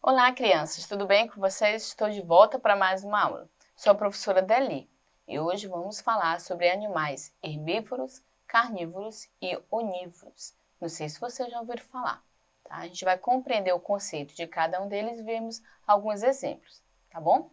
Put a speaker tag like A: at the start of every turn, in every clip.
A: Olá, crianças, tudo bem com vocês? Estou de volta para mais uma aula. Sou a professora Deli e hoje vamos falar sobre animais herbívoros, carnívoros e onívoros. Não sei se vocês já ouviram falar, tá? A gente vai compreender o conceito de cada um deles e vemos alguns exemplos, tá bom?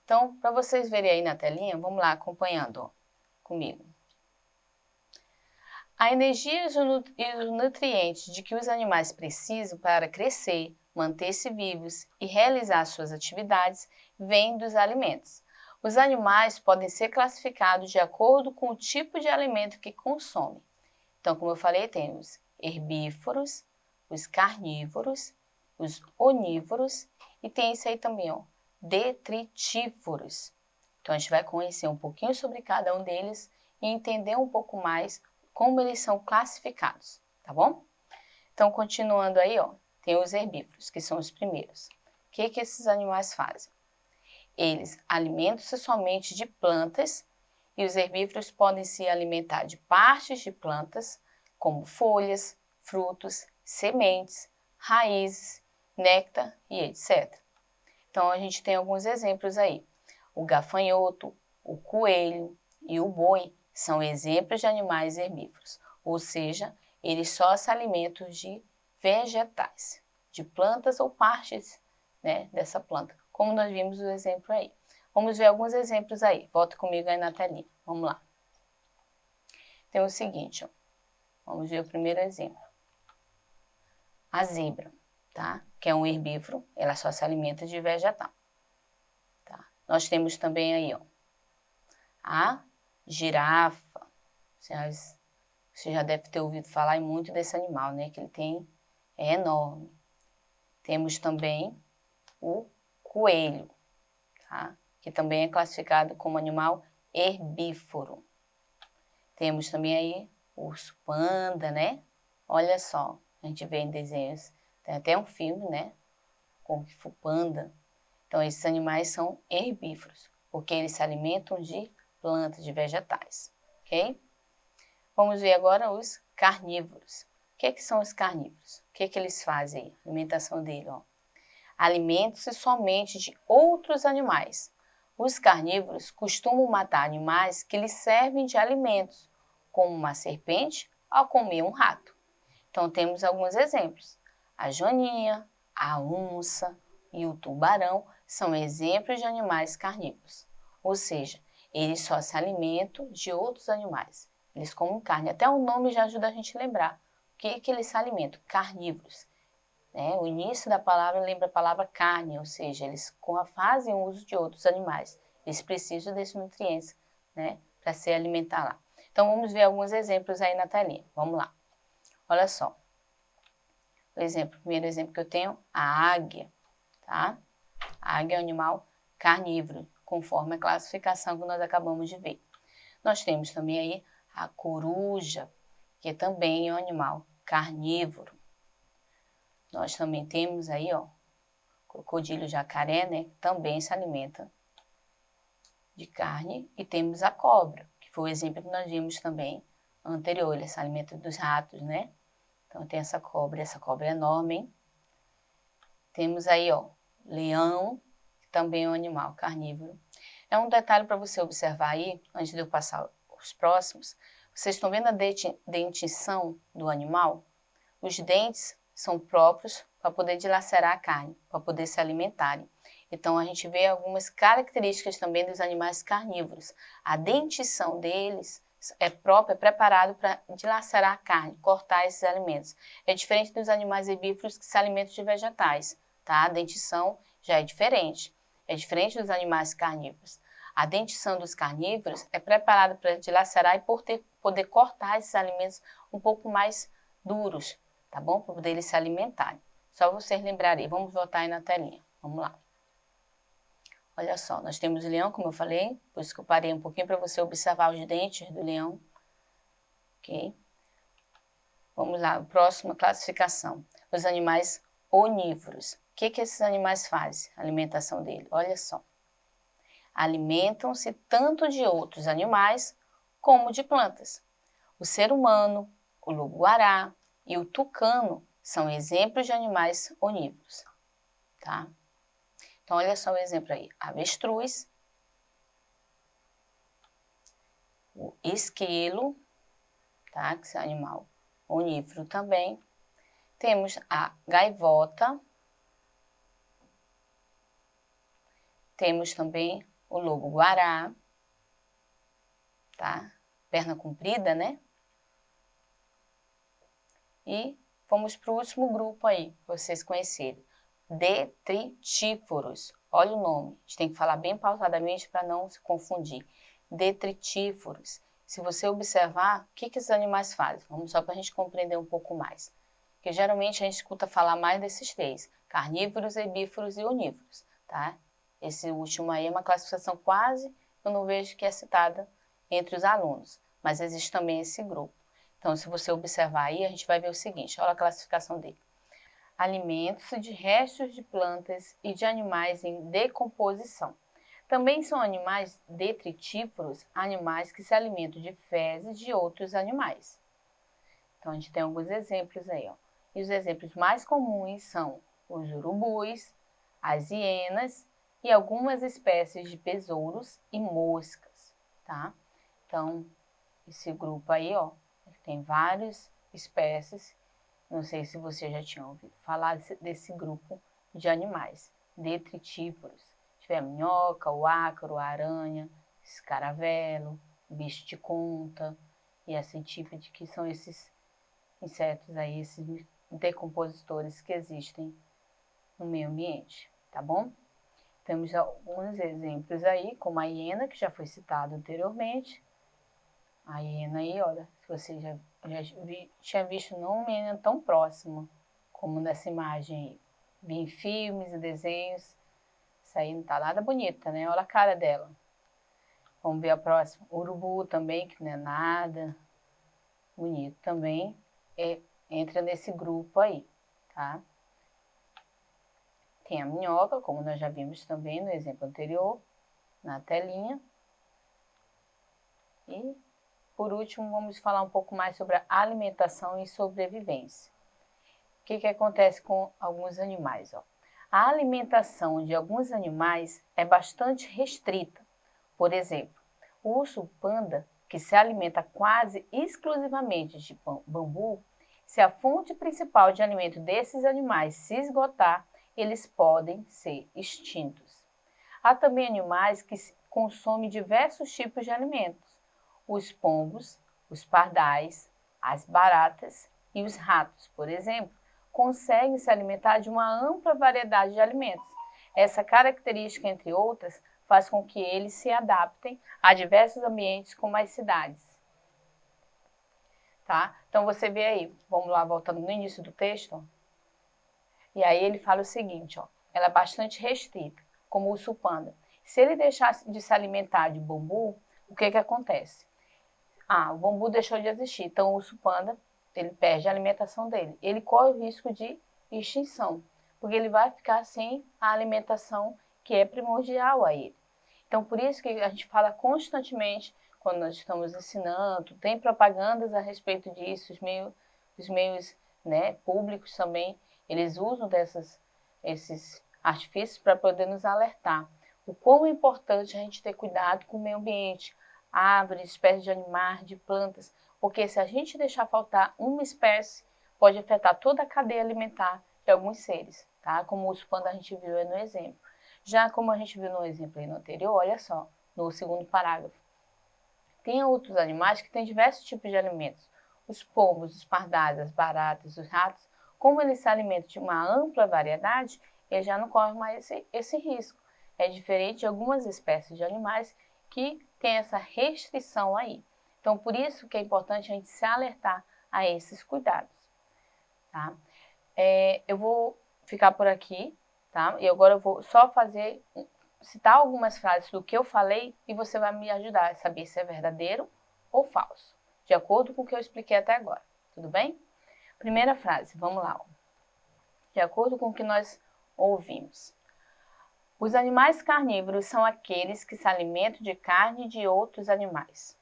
A: Então, para vocês verem aí na telinha, vamos lá acompanhando comigo. A energia e os nutrientes de que os animais precisam para crescer, manter-se vivos e realizar suas atividades vêm dos alimentos. Os animais podem ser classificados de acordo com o tipo de alimento que consomem. Então, como eu falei, tem os herbívoros, os carnívoros, os onívoros e tem esse aí também, detritívoros. Então, a gente vai conhecer um pouquinho sobre cada um deles e entender um pouco mais como eles são classificados, tá bom? Então, continuando aí, tem os herbívoros, que são os primeiros. O que esses animais fazem? Eles alimentam-se somente de plantas e os herbívoros podem se alimentar de partes de plantas, como folhas, frutos, sementes, raízes, néctar e etc. Então, a gente tem alguns exemplos aí. O gafanhoto, o coelho e o boi são exemplos de animais herbívoros, ou seja, eles só se alimentam de vegetais, de plantas ou partes, né, dessa planta, como nós vimos o exemplo aí. Vamos ver alguns exemplos aí. Volta comigo aí na telinha. Vamos lá. Tem o seguinte, vamos ver o primeiro exemplo. A zebra, tá? Que é um herbívoro, ela só se alimenta de vegetal. Tá? Nós temos também aí, a girafa. Você já deve ter ouvido falar muito desse animal, né? Que ele é enorme. Temos também o coelho, tá? Que também é classificado como animal herbívoro. Temos também aí o urso panda, né? Olha só, a gente vê em desenhos, tem até um filme, né? Kung Fu Panda. Então, esses animais são herbívoros, porque eles se alimentam de plantas, de vegetais, ok? Vamos ver agora os carnívoros. O que são os carnívoros? O que eles fazem aí? A alimentação dele, alimentam-se somente de outros animais. Os carnívoros costumam matar animais que lhes servem de alimentos, como uma serpente ao comer um rato. Então, temos alguns exemplos. A joaninha, a onça e o tubarão são exemplos de animais carnívoros. Ou seja, eles só se alimentam de outros animais. Eles comem carne. Até o nome já ajuda a gente a lembrar. O que eles se alimentam? Carnívoros. O início da palavra lembra a palavra carne, ou seja, eles fazem uso de outros animais. Eles precisam desses nutrientes, para se alimentar lá. Então, vamos ver alguns exemplos aí na telinha. Vamos lá. Olha só. O primeiro exemplo que eu tenho, a águia, tá? A águia é um animal carnívoro, conforme a classificação que nós acabamos de ver. Nós temos também aí a coruja, que também é um animal carnívoro. Nós também temos aí, crocodilo jacaré, né, que também se alimenta de carne. E temos a cobra, que foi o exemplo que nós vimos também anterior, ele se alimenta dos ratos, né? Então tem essa cobra é enorme, hein? Temos aí, leão, que também é um animal carnívoro. É um detalhe para você observar aí, antes de eu passar os próximos. Vocês estão vendo a dentição do animal? Os dentes são próprios para poder dilacerar a carne, para poder se alimentarem. Então, a gente vê algumas características também dos animais carnívoros. A dentição deles é própria, é preparado para dilacerar a carne, cortar esses alimentos. É diferente dos animais herbívoros que se alimentam de vegetais, tá? A dentição já é diferente. É diferente dos animais carnívoros. A dentição dos carnívoros é preparada para dilacerar e poder cortar esses alimentos um pouco mais duros, tá bom? Para poder eles se alimentarem. Só vocês lembrarem. Vamos voltar aí na telinha. Vamos lá. Olha só, nós temos o leão, como eu falei, por isso que eu parei um pouquinho para você observar os dentes do leão. Ok? Vamos lá, próxima classificação. Os animais onívoros. O que esses animais fazem? A alimentação dele. Olha só. Alimentam-se tanto de outros animais como de plantas. O ser humano, o lobo-guará e o tucano são exemplos de animais onívoros. tá? Então, olha só o exemplo aí. Avestruz, o esquilo, tá? Que é um animal onívoro também. Temos a gaivota. Temos também o lobo-guará, tá? Perna comprida, né? E vamos para o último grupo aí, para vocês conhecerem. Detritívoros. Olha o nome, a gente tem que falar bem pausadamente para não se confundir. Detritívoros. Se você observar, o que esses animais fazem? Vamos só para a gente compreender um pouco mais. Porque geralmente a gente escuta falar mais desses três: carnívoros, herbívoros e onívoros, tá? Esse último aí é uma classificação quase, eu não vejo que é citada entre os alunos, mas existe também esse grupo. Então, se você observar aí, a gente vai ver o seguinte, olha a classificação dele. Alimentos de restos de plantas e de animais em decomposição. Também são animais detritívoros, animais que se alimentam de fezes de outros animais. Então, a gente tem alguns exemplos aí, ó. E os exemplos mais comuns são os urubus, as hienas e algumas espécies de besouros e moscas, tá? Então, esse grupo aí, ó, tem várias espécies. Não sei se você já tinha ouvido falar desse grupo de animais detritívoros. Tiver a minhoca, o ácaro, a aranha, escaravelo, bicho de conta e assim tipo de que são esses insetos aí, esses decompositores que existem no meio ambiente, tá bom? Temos alguns exemplos aí, como a hiena, que já foi citado anteriormente. A hiena aí, olha, se você já tinha visto não uma hiena tão próxima como nessa imagem aí. Vi em filmes e desenhos, isso aí não tá nada bonita, né? Olha a cara dela. Vamos ver a próxima. Urubu também, que não é nada bonito também, entra nesse grupo aí, tá? Tem a minhoca, como nós já vimos também no exemplo anterior, na telinha. E, por último, vamos falar um pouco mais sobre a alimentação e sobrevivência. O que acontece com alguns animais? Ó? A alimentação de alguns animais é bastante restrita. Por exemplo, o urso panda, que se alimenta quase exclusivamente de bambu, se a fonte principal de alimento desses animais se esgotar, eles podem ser extintos. Há também animais que consomem diversos tipos de alimentos. Os pombos, os pardais, as baratas e os ratos, por exemplo, conseguem se alimentar de uma ampla variedade de alimentos. Essa característica, entre outras, faz com que eles se adaptem a diversos ambientes como as cidades. Tá? Então você vê aí, vamos lá, voltando no início do texto, ó. E aí ele fala o seguinte, ó, ela é bastante restrita, como o urso panda. Se ele deixar de se alimentar de bambu, o que acontece? O bambu deixou de existir, então o urso panda, ele perde a alimentação dele. Ele corre o risco de extinção, porque ele vai ficar sem a alimentação que é primordial a ele. Então, por isso que a gente fala constantemente, quando nós estamos ensinando, tem propagandas a respeito disso, os meios né, públicos também, eles usam esses artifícios para poder nos alertar. O quão é importante a gente ter cuidado com o meio ambiente, árvores, espécies de animais, de plantas, porque se a gente deixar faltar uma espécie, pode afetar toda a cadeia alimentar de alguns seres, tá? Como o urso panda a gente viu no exemplo. Já como a gente viu no exemplo aí no anterior, olha só, no segundo parágrafo. Tem outros animais que têm diversos tipos de alimentos. Os pombos, os pardais, as baratas, os ratos, como eles se alimentam de uma ampla variedade, eles já não correm mais esse risco. É diferente de algumas espécies de animais que têm essa restrição aí. Então, por isso que é importante a gente se alertar a esses cuidados. Tá? Eu vou ficar por aqui, tá? E agora eu vou só citar algumas frases do que eu falei e você vai me ajudar a saber se é verdadeiro ou falso, de acordo com o que eu expliquei até agora, tudo bem? Primeira frase, vamos lá. Ó. De acordo com o que nós ouvimos. Os animais carnívoros são aqueles que se alimentam de carne de outros animais.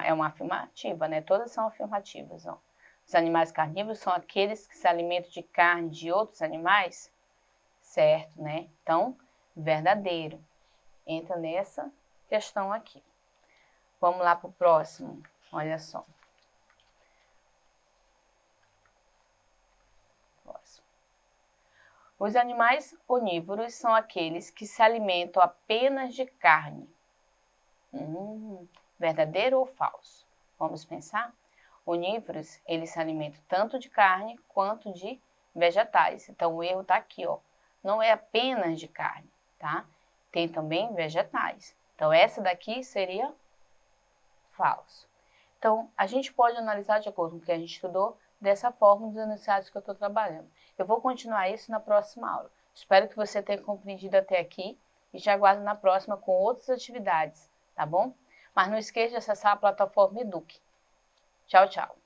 A: É uma afirmativa, né? Todas são afirmativas, ó. Os animais carnívoros são aqueles que se alimentam de carne de outros animais? Certo, né? Então, verdadeiro. Entra nessa questão aqui. Vamos lá para o próximo. Olha só. Próximo. Os animais onívoros são aqueles que se alimentam apenas de carne. Verdadeiro ou falso? Vamos pensar? Onívoros, eles se alimentam tanto de carne quanto de vegetais. Então, o erro está aqui, ó. Não é apenas de carne, tá? Tem também vegetais. Então, essa daqui seria falso. Então, a gente pode analisar de acordo com o que a gente estudou dessa forma nos enunciados que eu estou trabalhando. Eu vou continuar isso na próxima aula. Espero que você tenha compreendido até aqui e te aguardo na próxima com outras atividades, tá bom? Mas não esqueça de acessar a plataforma Eduque. Tchau, tchau.